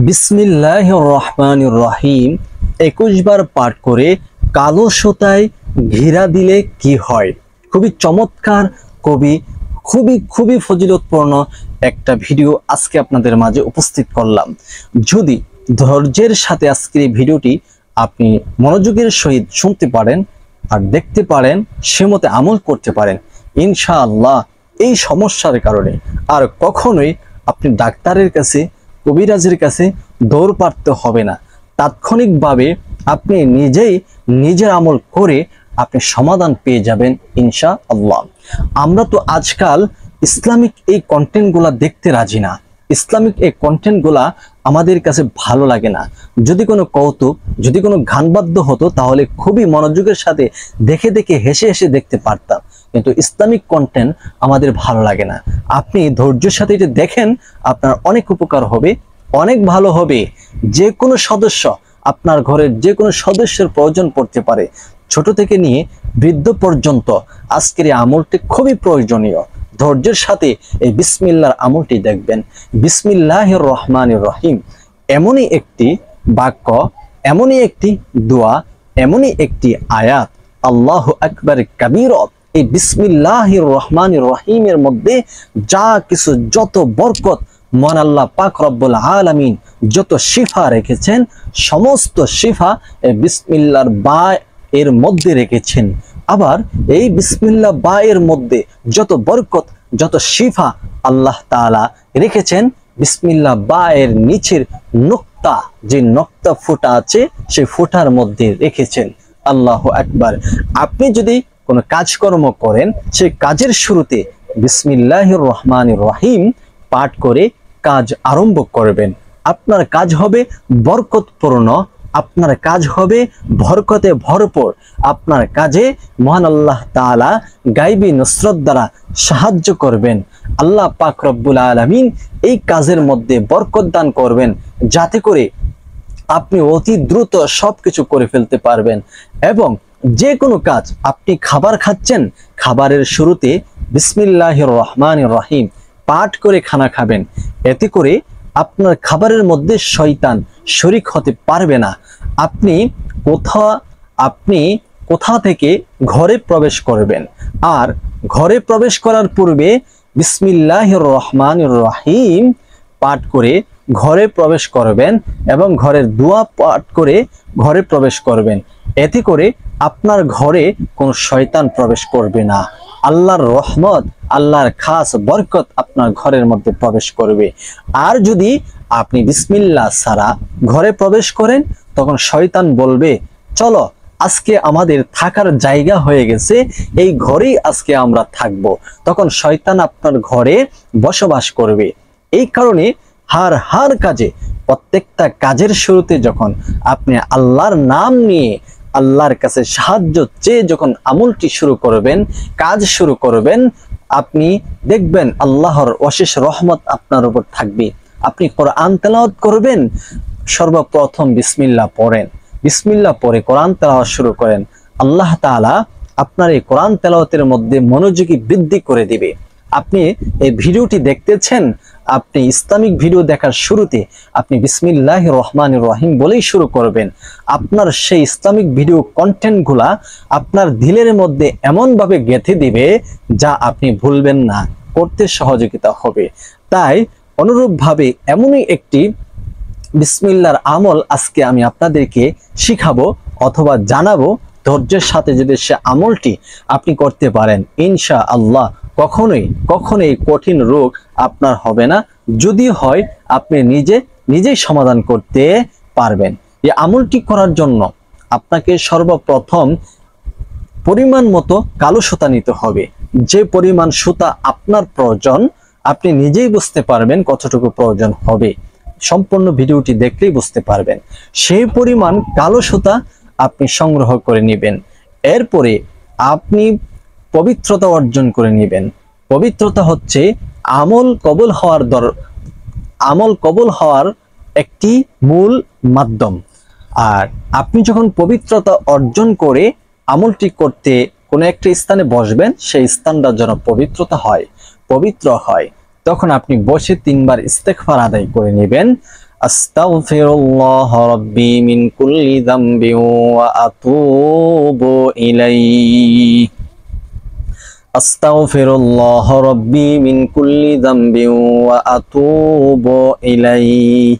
বিসমিল্লাহির রহমানির রহিম 21 বার পাঠ করে কালো সুতায় ঘিরা দিলে কি হয়। খুবই চমৎকার, খুবই ফজিলতপূর্ণ একটা ভিডিও আজকে আপনাদের মাঝে উপস্থিত করলাম। যদি ধৈর্যের সাথে আজকের এই ভিডিওটি আপনি মনোযোগের সহিত শুনতে পারেন আর দেখতে পারেন, সে মতে আমল করতে পারেন, ইনশাআল্লাহ এই সমস্যার কারণে আর কখনোই আপনি ডাক্তারের কাছে, কবিরাজের কাছে দৌড় পাড়তে হবে না। তাৎক্ষণিকভাবে আপনি নিজের আমল করে আপনি সমাধান পেয়ে যাবেন ইনশাআল্লাহ। আমরা তো আজকাল ইসলামিক এই কন্টেন্টগুলা দেখতে রাজি না। ইসলামিক এই কন্টেন্টগুলা আমাদের কাছে ভালো লাগে না। যদি কোনো কৌতুক, যদি কোনো গানবাদ্য হতো তাহলে খুবই মনোযোগের সাথে দেখে হেসে দেখতে পারতাম, কিন্তু ইসলামিক কন্টেন্ট আমাদের ভালো লাগে না। আপনি ধৈর্যের সাথে এটা দেখেন, আপনার অনেক উপকার হবে, অনেক ভালো হবে। যে কোনো সদস্য, আপনার ঘরের যে কোনো সদস্যের প্রয়োজন পড়তে পারে, ছোট থেকে নিয়ে বৃদ্ধ পর্যন্ত আজকের এই আমলটি খুবই প্রয়োজনীয়। ধৈর্যের সাথে এই বিসমিল্লাহর আমলটি দেখবেন। বিসমিল্লাহির রহমানির রহিম এমনই একটি বাক্য, এমনই একটি দোয়া, এমনই একটি আয়াত, আল্লাহু আকবার কাবীরা। এই বিসমিল্লাহির রহমানির রহিমের মধ্যে যা কিছু, যত বরকত মহান আল্লাহ পাক রব্বুল আলামিন যত শিফা রেখেছেন, সমস্ত শিফা এই বিসমিল্লাহর বা এর মধ্যে রেখেছেন। আবার এই বিসমিল্লাহ বা এর মধ্যে যত বরকত, যত শিফা আল্লাহ তাআলা রেখেছেন, বিসমিল্লাহ বা এর নিচের নুক্তা, যে নুক্তা ফুটা আছে সেই ফুটার মধ্যে রেখেছেন। আল্লাহু আকবার। আপনি যদি কোনো কাজকর্ম করেন, সেই কাজের শুরুতে বিসমিল্লাহির রহমানির রহিম পাঠ করে কাজ আরম্ভ করবেন। আপনার কাজ হবে বরকতপূর্ণ, আপনার কাজ হবে বরকতে ভরপুর। আপনার কাজে মহান আল্লাহ তাআলা গায়বী নুসরত দ্বারা সাহায্য করবেন। আল্লাহ পাক রব্বুল আলামিন এই কাজের মধ্যে বরকত দান করবেন, যাতে করে আপনি অতি দ্রুত সবকিছু করে ফেলতে পারবেন। এবং যে কোনো কাজ, আপনি খাবার খাচ্ছেন, খাবারের শুরুতে বিসমিল্লাহির রহমানির রহিম পাঠ করে খানা খাবেন। এতে করে আপনার খাবারের মধ্যে শয়তান শরীক হতে পারবে না। আপনি কোথা থেকে ঘরে প্রবেশ করবেন, আর ঘরে প্রবেশ করার পূর্বে বিসমিল্লাহির রহমানির রহিম পাঠ করে ঘরে প্রবেশ করবেন এবং ঘরের দোয়া পাঠ করে ঘরে প্রবেশ করবেন। এতে করে আপনার ঘরে কোনো শয়তান প্রবেশ করবে না। আল্লাহর রহমত, আল্লাহর খাস বরকত আপনার ঘরের মধ্যে প্রবেশ করবে। আর যদি আপনি বিসমিল্লাহ ছাড়া ঘরে প্রবেশ করেন, তখন শয়তান বলবে, চলো আজকে আমাদের থাকার জায়গা হয়ে গেছে, এই ঘরেই আজকে আমরা থাকব। তখন শয়তান আপনার ঘরে বসবাস করবে। এই কারণে হার কাজে, প্রত্যেকটা কাজের শুরুতে যখন আপনি আল্লাহর নাম নিয়ে আল্লাহর কাছে সাহায্য চেয়ে যখন আমলটি শুরু করবেন, কাজ শুরু করবেন, আপনি দেখবেন আল্লাহর অশেষ রহমত আপনার উপর থাকবে। আপনি কোরআন তেলাওয়াত করবেন, সর্বপ্রথম বিসমিল্লাহ পড়েন, বিসমিল্লাহ পড়ে কোরআন তেলাওয়াত শুরু করেন। আল্লাহ তাআলা আপনার এই কোরআন তেলাওয়াতের মধ্যে মনোযোগী বৃদ্ধি করে দিবে। আপনি এই ভিডিওটি দেখতেছেন, আপনি ইসলামিক ভিডিও দেখার শুরুতে আপনি বিসমিল্লাহির রহমানির রহিম বলেই শুরু করবেন। আপনার সেই ইসলামিক ভিডিও কন্টেন্টগুলা আপনার দিলের মধ্যে এমনভাবে গেঁথে দিবে যা আপনি ভুলবেন না, করতে সহযোগিতা হবে। তাই অনুরূপভাবে এমনই একটি বিসমিল্লাহর আমল আজকে আমি আপনাদেরকে শিখাবো অথবা জানাবো। ধৈর্যের সাথে যদি সে আমলটি আপনি করতে পারেন, ইনশাআল্লাহ কখনোই কঠিন রোগ আপনার হবে না। যদি হয়, আপনি নিজেই সমাধান করতে পারবেন। এই আমলটি করার জন্য আপনাকে সর্বপ্রথম পরিমাণ মতো কালো সুতা নিতে হবে। যে পরিমাণ সুতা আপনার প্রয়োজন আপনি নিজেই বুঝতে পারবেন কতটুকু প্রয়োজন হবে, সম্পূর্ণ ভিডিওটি দেখলেই বুঝতে পারবেন। সেই পরিমাণ কালো সুতা আপনি সংগ্রহ করে নেবেন। এরপরে আপনি পবিত্রতা অর্জন করে নেবেন। পবিত্রতা হচ্ছে আমল কবুল হওয়ার একটি মূল মাধ্যম। আর আপনি যখন পবিত্রতা অর্জন করে আমলটি করতে কোনো একটা স্থানে বসবেন, সেই স্থানটা যেন পবিত্র হয়, তখন আপনি বসে 3 বার ইস্তেগফার আদায় করে নেবেন। আস্তাগফিরুল্লাহ রাব্বি মিন কুল্লি যামবি ওয়া আতুবু ইলাইহি। আস্তাগফিরুল্লাহ রাব্বি মিন কুল্লি যামবি ওয়া আতুবু ইলাইহি।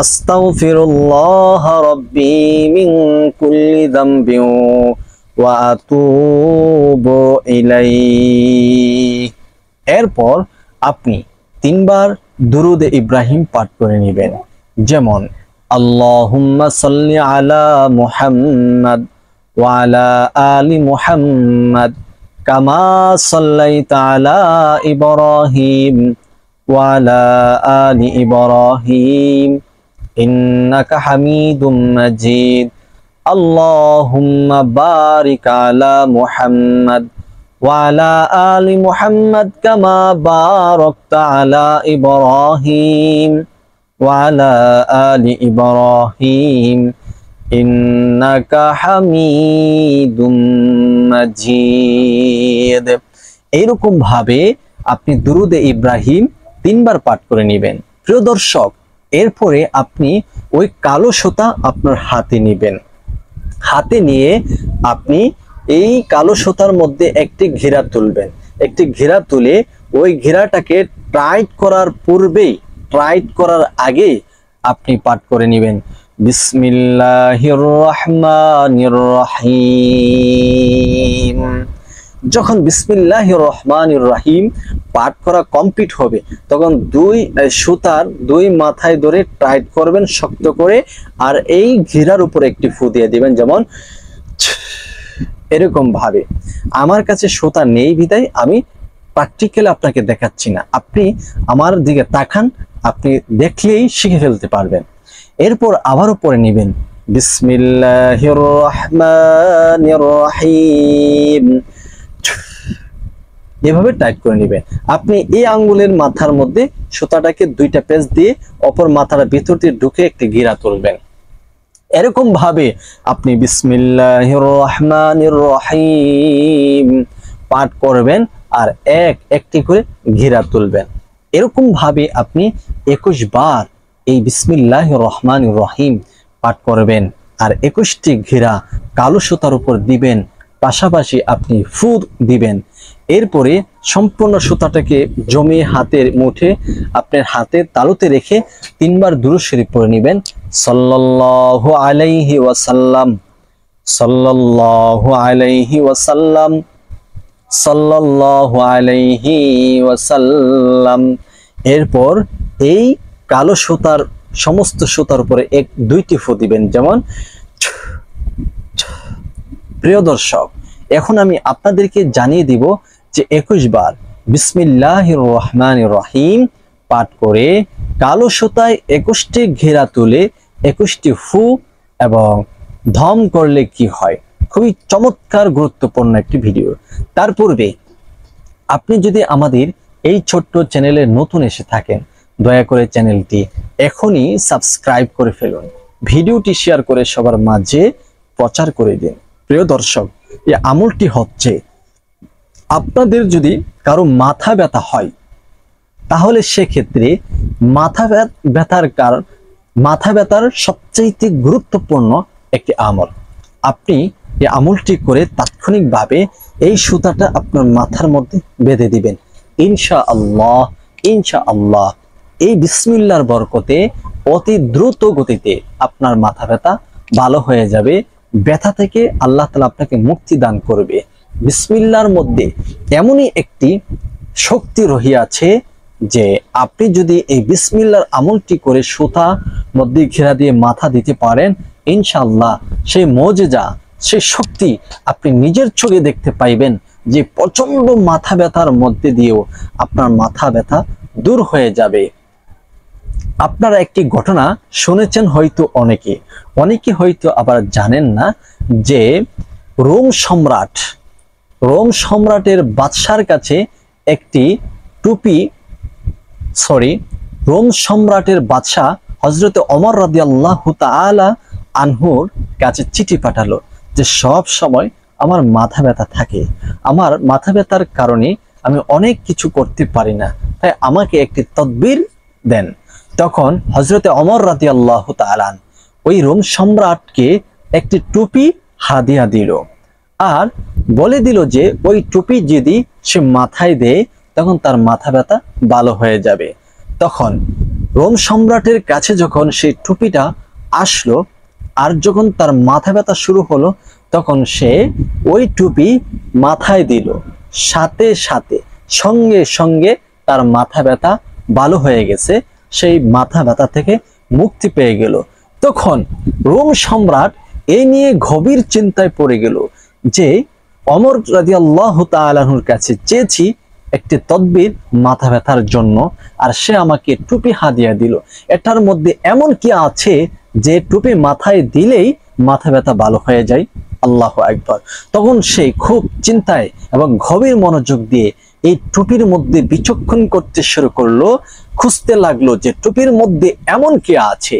আস্তাগফিরুল্লাহ রাব্বি মিন কুল্লি যামবি ওয়া আতুবু ইলাইহি। এরপর আপনি 3 বার দুরুদে ইব্রাহিম পাঠ করে নেবেন, যেমন আল্লাহুম্মা সাল্লি আলা মুহাম্মাদ ওয়া আলা আলি মুহাম্মাদ কামা সাল্লাইতা আলা ইব্রাহিম ওয়া আলা আলি ইব্রাহিম ইন্নাকা হামিদুম মাজিদ। আল্লাহুম্মা বারিক আলা মুহাম্মাদ ওয়া আলা আলি মুহাম্মাদ কামা বারাকতা আলা ইব্রাহিম ওয়া আলা আলি ইব্রাহিম ইন্নাকা হামিদুম মাজিদ। এইরকম ভাবে আপনি দুরুদে ইব্রাহিম 3 বার পাঠ করে নেবেন। প্রিয় দর্শক, এরপরে আপনি ওই কালো সুতা আপনার হাতে নেবেন। হাতে নিয়ে আপনি এই কালো সুতার মধ্যে একটি ঘেরা তুলবেন। একটি ঘেরা তুলে ওই ঘেরাটাকে টাইট করার পূর্বেই, টাইট করার আগে আপনি পাঠ করে নেবেন বিসমিল্লাহির রহমানির রহিম। যখন বিসমিল্লাহির রহমানির রহিম পাঠ করা কমপ্লিট হবে, তখন 2 সুতার 2 মাথায় ধরে টাইট করবেন শক্ত করে, আর এই ঘেরার উপর একটি ফু দিয়ে দিবেন, যেমন এরকম ভাবে। আমার কাছে সুতা নেই বিধায় আমি প্র্যাকটিক্যালি আপনাকে দেখাচ্ছি না, আপনি আমার দিকে তাকান, আপনি দেখলেই শিখে ফেলতে পারবেন। এরপর আবারও পড়ে নেবেন বিসমিল্লাহির রহমানির রহিম, এভাবে টাইট করে নেবেন। আপনি এই আঙ্গুলের মাথার মধ্যে সুতাটাকে 2টা পেঁচ দিয়ে অপর মাথার ভিতর দিয়ে ঢুকে একটি ঘেরা তুলবেন। এরকম ভাবে আপনি বিসমিল্লাহির রহমানির রহিম পাঠ করবেন আর একটি করে ঘেরা তুলবেন। এরকম ভাবে আপনি 21 বার এই বিসমিল্লাহির রহমানির রহিম পাঠ করবেন আর 21টি ঘেরা কালো সুতার উপর দিবেন, পাশাপাশি আপনি ফু দিবেন। এরপরে সম্পূর্ণ সুতাটাকে জমিয়ে হাতের মুঠে আপনার হাতের তালুতে রেখে 3 বার দুরূদ শরীফ পড়ে নেবেন সাল্লাল্লাহু আলাইহি ওয়াসাল্লাম, সাল্লাল্লাহু আলাইহি ওয়াসাল্লাম, সাল্লাল্লাহু আলাইহি ওয়াসাল্লাম। এরপর এই কালো সুতার সমস্ত সুতার উপরে 1-2টি ফু দিবেন, যেমন। প্রিয় দর্শক, এখন আমি আপনাদেরকে জানিয়ে দিব যে 21 বার বিসমিল্লাহির রহমানির রহিম পাঠ করে কালো সুতায় 21টি ঘেরা তুলে 21টি ফু এবং ধম করলে কি হয়। খুবই চমৎকার গুরুত্বপূর্ণ একটি ভিডিও। তার পূর্বে আপনি যদি আমাদের এই ছোট্ট চ্যানেলে নতুন এসে থাকেন, দয়া করে চ্যানেলটি এখনই সাবস্ক্রাইব করে ফেলুন, ভিডিওটি শেয়ার করে সবার মাঝে প্রচার করে দিন। প্রিয় দর্শক, এই আমলটি হচ্ছে আপনাদের যদি কারো মাথা ব্যথা হয়, তাহলে সেক্ষেত্রে মাথা ব্যথার সবচেয়ে গুরুত্বপূর্ণ একটি আমল। আপনি এই আমলটি করে তাৎক্ষণিকভাবে এই সুতাটা আপনার মাথার মধ্যে বেঁধে দিবেন। ইনশাআল্লাহ, ইনশাআল্লাহ এই বিসমিল্লাহর বরকতে অতি দ্রুত গতিতে আপনার মাথা ব্যথা ভালো হয়ে যাবে। ব্যথা থেকে আল্লাহ তাআলা আপনাকে মুক্তি দান করবে। বিসমিল্লাহর মধ্যে এমনই একটি শক্তি রহিয়াছে যে আপনি যদি এই বিসমিল্লাহর আমলটি করে সুতা মধ্যে ঘেরা দিয়ে মাথা দিতে পারেন, ইনশাআল্লাহ সেই মুজিজা, সেই শক্তি আপনি নিজের চোখে দেখতে পাইবেন যে প্রচন্ড মাথা ব্যথার মধ্যে দিয়েও আপনার মাথা ব্যথা দূর হয়ে যাবে। আপনারা একটি ঘটনা শুনেছেন হয়তো অনেকে হয়তো আবার জানেন না যে রোম সম্রাটের বাদশার কাছে একটি টুপি, রোম সম্রাটের বাদশা হযরত ওমর রাদিয়াল্লাহু তাআলা আনহুর কাছে চিঠি পাঠালো যে সব সময় আমার মাথা ব্যথা থাকে, আমার মাথা ব্যথার কারণে আমি অনেক কিছু করতে পারি না, তাই আমাকে একটি তদবির দেন। তখন হযরতে ওমর রাদিয়াল্লাহু তাআলা ওই রোম সম্রাটকে একটি টুপি হাদিয়া দিল আর বলে দিল যে ওই টুপি যদি সে মাথায় দেয় তখন তার মাথা ব্যথা ভালো হয়ে যাবে। তখন রোম সম্রাটের কাছে যখন সেই টুপিটা আসলো আর যখন তার মাথা ব্যথা শুরু হলো তখন সে ওই টুপি মাথায় দিল, সাথে সাথে সঙ্গে সঙ্গে তার মাথা ব্যথা ভালো হয়ে গেছে, সেই মাথা ব্যথা থেকে মুক্তি পেয়ে গেল। তখন রোম সম্রাট এই নিয়ে গভীর চিন্তায় পড়ে গেল যে ওমর রাদিয়াল্লাহু তাআলার কাছে চেয়েছি একটি তদবির মাথা ব্যথার জন্য আর সে আমাকে টুপি হাদিয়া দিল, এটার মধ্যে এমন কি আছে যে টুপি মাথায় দিলেই মাথা ব্যথা ভালো হয়ে যায়? আল্লাহু আকবার। তখন সে খুব চিন্তায় এবং গভীর মনোযোগ দিয়ে এই টুপির মধ্যে বিচক্ষণ করতে শুরু করলো, খুঁজতে লাগলো যে টুপির মধ্যে এমন কি আছে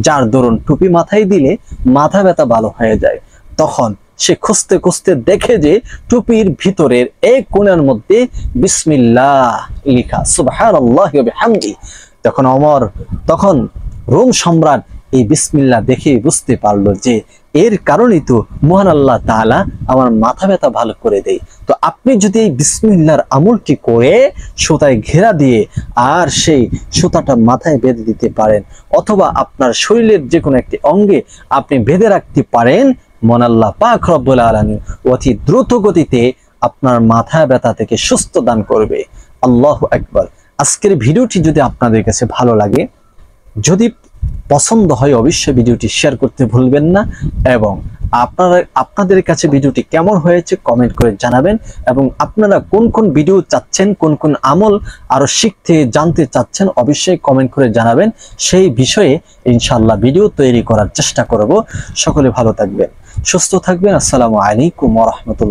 যার দরুন টুপি মাথায় দিলে মাথা ব্যথা ভালো হয়ে যায়। তখন সে খুঁজতে খুঁজতে দেখে যে টুপির ভিতরের এক কোণের মধ্যে বিসমিল্লাহ লেখা, সুবহানাল্লাহি ওয়া বিহামদিহি। তখন রোম সম্রাট এই বিসমিল্লাহ দেখে বুঝতে পারলো যে এর কারণেই তো মহান আল্লাহ তাআলা আমার মাথা ব্যথা ভালো করে দেয়। তো আপনি যদি এই বিসমিল্লাহর আমলটি করে সুতায় ঘেরা দিয়ে আর সেই সুতাটা মাথায় বেঁধে দিতে পারেন অথবা আপনার শরীরের যে কোনো একটি অঙ্গে আপনি বেঁধে রাখতে পারেন, মহান আল্লাহ পাক রব্বুল আলামিন অতি দ্রুত গতিতে আপনার মাথা ব্যথা থেকে সুস্থ দান করবে। আল্লাহু আকবার। আজকের ভিডিওটি যদি আপনাদের কাছে ভালো লাগে, যদি পছন্দ হয় অবশ্যই ভিডিওটি শেয়ার করতে ভুলবেন না এবং আপনাদের কাছে ভিডিওটি কেমন হয়েছে কমেন্ট করে জানাবেন এবং আপনারা কোন কোন ভিডিও চাচ্ছেন, কোন কোন আমল আরো শিখতে জানতে চাচ্ছেন অবশ্যই কমেন্ট করে জানাবেন। সেই বিষয়ে ইনশাআল্লাহ ভিডিও তৈরি করার চেষ্টা করব। সকলে ভালো থাকবেন, সুস্থ থাকবেন। আসসালামু আলাইকুম ওয়া রাহমাতুল্লাহ।